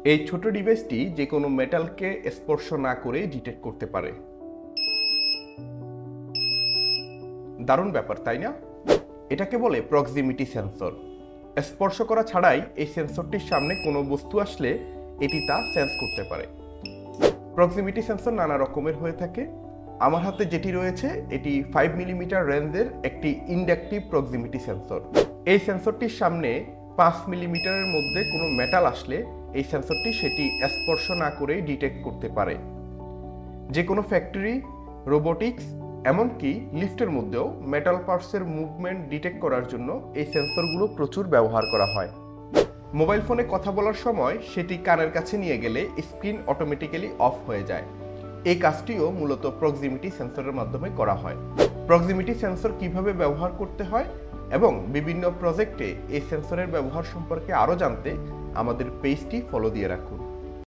এই ছোট ডিভাইসটি যে কোনো মেটালকে স্পর্শ না করে ডিটেক্ট করতে পারে। দারুণ ব্যাপার, তাই না? এটাকে বলে প্রক্সিমিটি সেন্সর। স্পর্শ করা ছাড়াই এই সেন্সরটির সামনে কোনো বস্তু আসলে এটি তা সেন্স করতে পারে। প্রক্সিমিটি সেন্সর নানা রকমের হয়ে থাকে। আমার হাতে যেটি রয়েছে এটি 5 মিলিমিটার রেঞ্জের একটি ইন্ডাকটিভ প্রক্সিমিটি সেন্সর। এই সেন্সরটির সামনে 5 মিলিমিটারের মধ্যে কোনো মেটাল আসলে এই সেন্সরটি সেটি স্পর্শ না করেই ডিটেক্ট করতে পারে। যে কোনো ফ্যাক্টরি, রোবোটিক্স, এমনকি লিফটের মধ্যেও মেটাল পার্টসের মুভমেন্ট ডিটেক্ট করার জন্য এই সেন্সরগুলো প্রচুর ব্যবহার করা হয়। মোবাইল ফোনে কথা বলার সময় সেটি কানের কাছে নিয়ে গেলে স্ক্রিন অটোমেটিক্যালি অফ হয়ে যায়। এই কাজটিও মূলত প্রক্সিমিটি সেন্সরের মাধ্যমে করা হয়। প্রক্সিমিটি সেন্সর কিভাবে ব্যবহার করতে হয় এবং বিভিন্ন প্রজেক্টে এই সেন্সরের ব্যবহার সম্পর্কে আরও জানতে আমাদের পেজটি ফলো দিয়ে রাখুন।